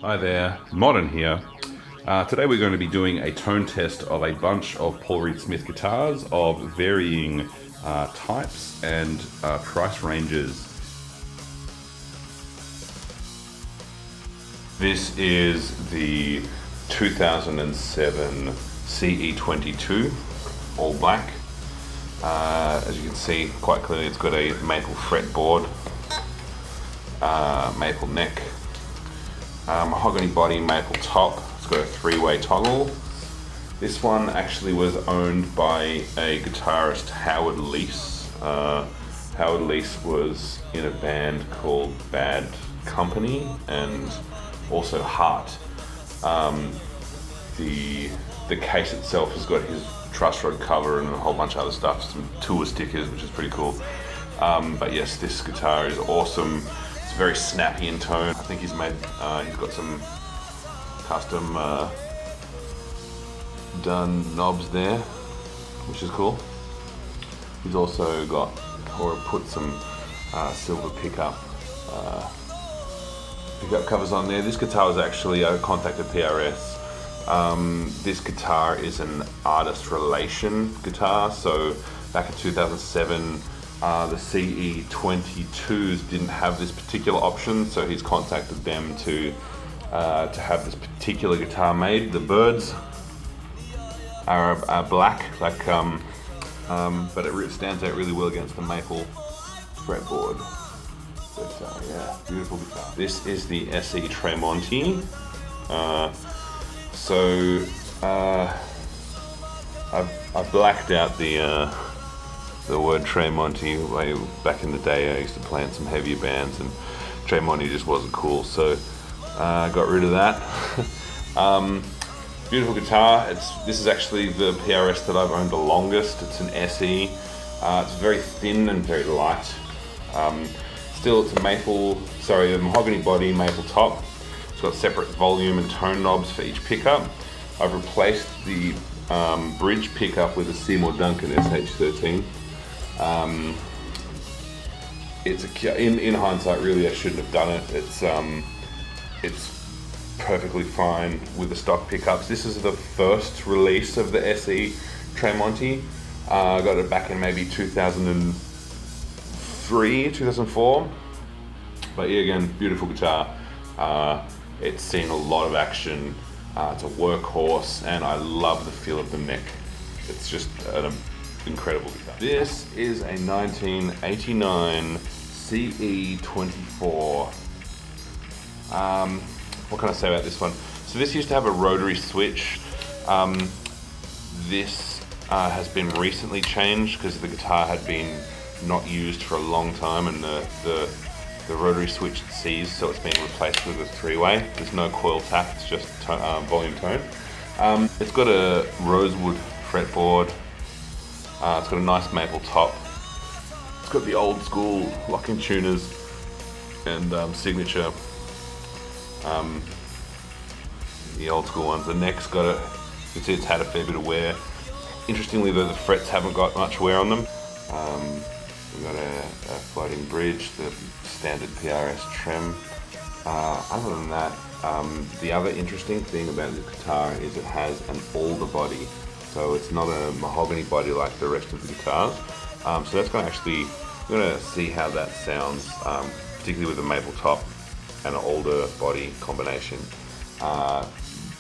Hi there, Modern here. Today we're going to be doing a tone test of a bunch of Paul Reed Smith guitars of varying types and price ranges. This is the 2007 CE22 all black. As you can see quite clearly, it's got a maple fretboard, maple neck, mahogany body, maple top. It's got a three-way toggle. This one actually was owned by a guitarist, Howard Leese. Howard Leese was in a band called Bad Company and also Heart. The case itself has got his truss rod cover and a whole bunch of other stuff, some tour stickers, which is pretty cool. But yes, this guitar is awesome. It's very snappy in tone. I think he's got some custom done knobs there, which is cool. He's also put some silver pickup covers on there. This guitar was actually, I contacted PRS. This guitar is an artist relation guitar. So back in 2007, the CE22s didn't have this particular option, so he's contacted them to have this particular guitar made. The birds are black, but it stands out really well against the maple fretboard. But yeah, beautiful guitar. This is the SE Tremonti. I've blacked out the word Tremonti. Way back in the day, I used to play in some heavier bands, and Tremonti just wasn't cool, so I got rid of that. Beautiful guitar. This is actually the PRS that I've owned the longest. It's an SE. It's very thin and very light. Still, it's a mahogany body, maple top. It's got separate volume and tone knobs for each pickup. I've replaced the bridge pickup with a Seymour Duncan SH13. In hindsight, really, I shouldn't have done it. It's perfectly fine with the stock pickups. This is the first release of the SE Tremonti. I got it back in maybe 2003, 2004. But yeah, again, beautiful guitar. It's seen a lot of action. It's a workhorse, and I love the feel of the neck. It's just an incredible guitar. This is a 1989 CE24. What can I say about this one? So this used to have a rotary switch. This has been recently changed because the guitar had been not used for a long time, and the rotary switch seized, so it's been replaced with a three-way. There's no coil tap, it's just volume tone. It's got a Rosewood Fretboard. It's got a nice maple top. It's got the old school locking tuners and signature. The old school ones. The neck's got you can see it's had a fair bit of wear. Interestingly though, the frets haven't got much wear on them. We've got a floating bridge, the standard PRS Trem. Other than that, the other interesting thing about this guitar is it has an Alder Body. So it's not a mahogany body like the rest of the guitars. So that's going to see how that sounds, particularly with the maple top and an Alder Body combination.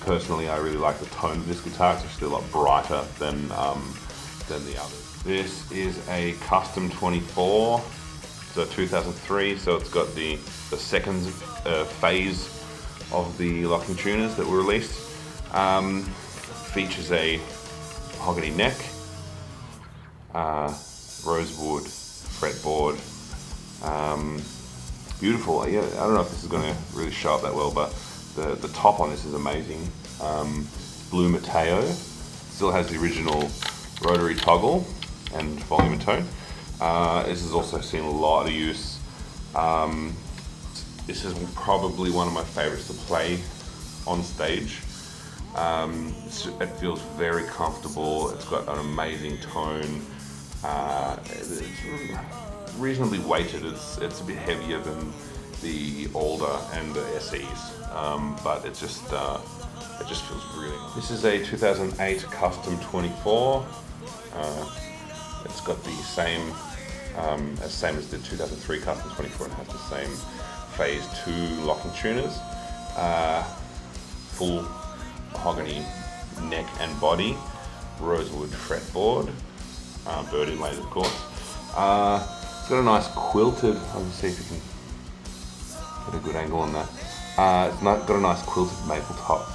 Personally, I really like the tone of this guitar. It's actually a lot brighter than the others. This is a Custom 24, so 2003. So it's got the second phase of the locking tuners that were released. Features a mahogany neck, rosewood fretboard. Beautiful. Yeah, I don't know if this is going to really show up that well, but the top on this is amazing. Blue Mateo. Still has the original rotary toggle and volume and tone. This has also seen a lot of use. This is probably one of my favorites to play on stage. It feels very comfortable. It's got an amazing tone. It's reasonably weighted. It's a bit heavier than the Alder and the SEs, but it just feels really nice. This is a 2008 Custom 24. It's got the same as the 2003 Custom 24. It has the same Phase 2 locking tuners, full Mahogany Neck and Body, Rosewood Fretboard, bird inlaid of course. It's got a nice quilted, let me see if you can get a good angle on that. It's got a nice quilted maple top.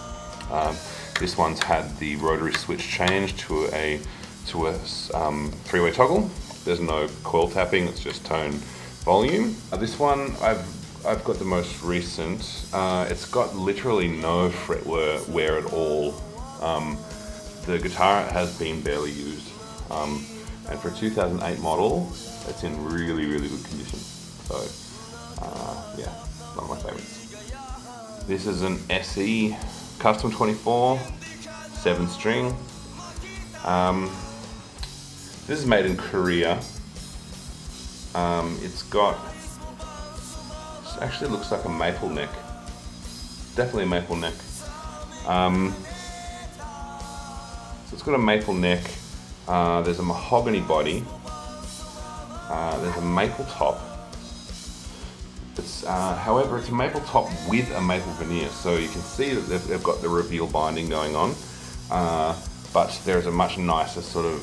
This one's had the rotary switch changed to a three-way toggle. There's no coil tapping, it's just tone volume. This one I've got the most recent. It's got literally no fret wear at all. The guitar has been barely used, and for a 2008 model, it's in really, really good condition. So, yeah, one of my favorites. This is an SE Custom 24, 7-string. This is made in Korea. It actually looks like a maple neck. Definitely a maple neck. So it's got a maple neck. There's a mahogany body. There's a maple top. However, it's a maple top with a maple veneer, so you can see that they've got the reveal binding going on, but there's a much nicer sort of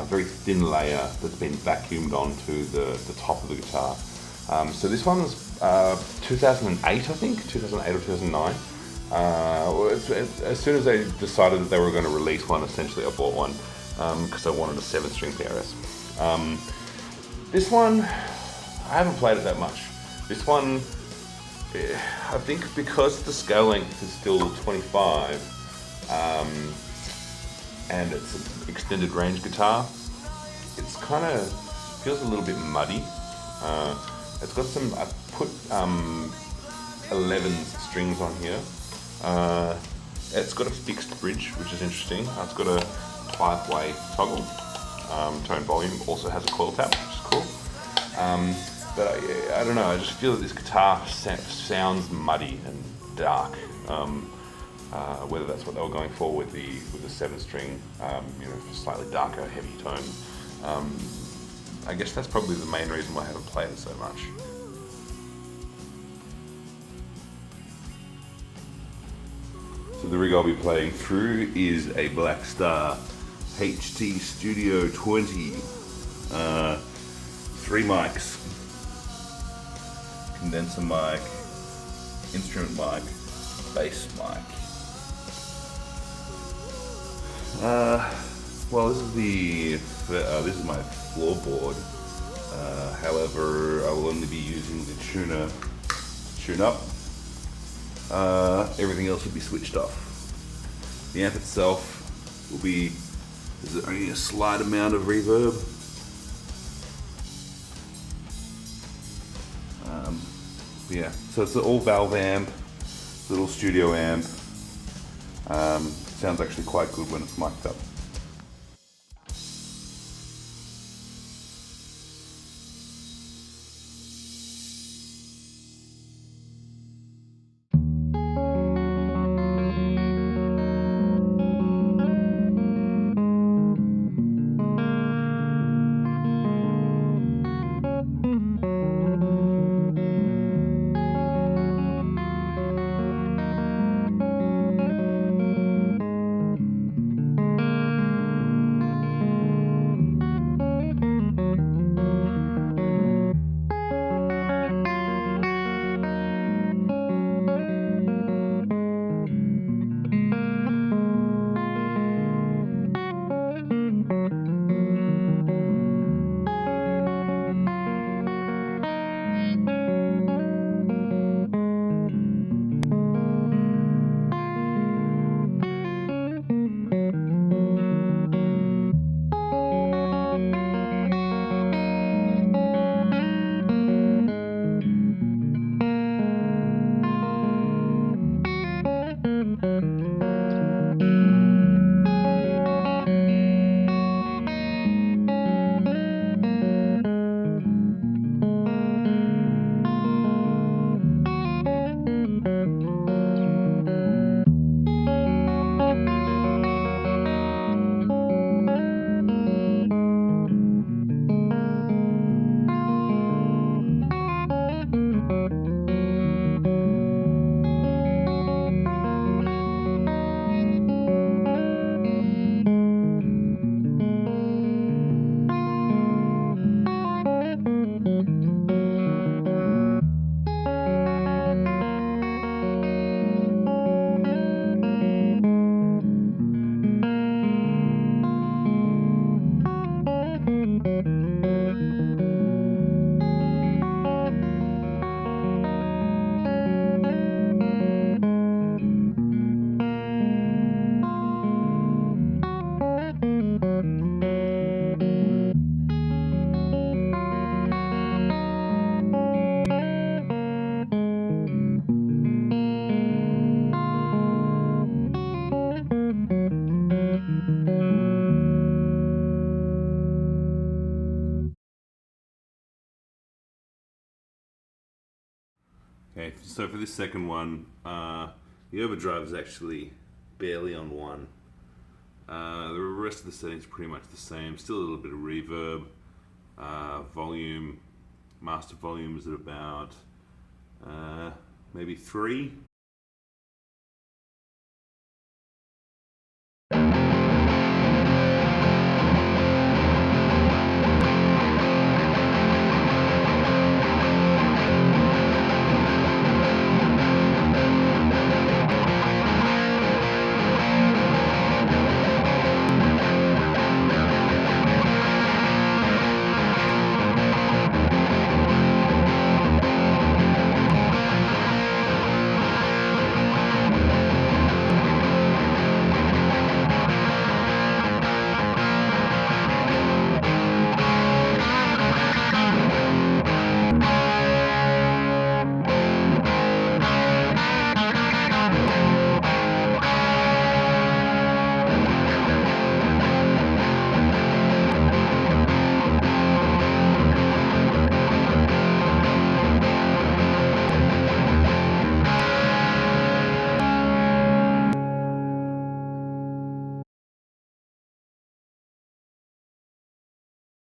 very thin layer that's been vacuumed onto the top of the guitar. So this one's 2008, I think, 2008 or 2009. As soon as they decided that they were going to release one, essentially I bought one because I wanted a 7-string PRS. This one, I haven't played it that much. This one, I think because the scale length is still 25, and it's an extended range guitar, it's kind of feels a little bit muddy. It's got some, I put 11 strings on here. It's got a fixed bridge, which is interesting. It's got a 5-way toggle, tone volume, also has a coil tap, which is cool. But I don't know, I just feel that this guitar sounds muddy and dark. Whether that's what they were going for with the 7-string, slightly darker, heavy tone. I guess that's probably the main reason why I haven't played it so much. So the rig I'll be playing through is a Blackstar HT Studio 20. 3 mics. Condenser mic, instrument mic, bass mic. Well, this is my floorboard. However, I will only be using the tuner to tune up. Everything else will be switched off. The amp itself there's only a slight amount of reverb. Yeah, so it's an all valve amp, little studio amp. Sounds actually quite good when it's mic'd up. Okay, so for this second one, the overdrive is actually barely on 1. The rest of the settings are pretty much the same. Still a little bit of reverb. Volume, master volume is at about maybe 3.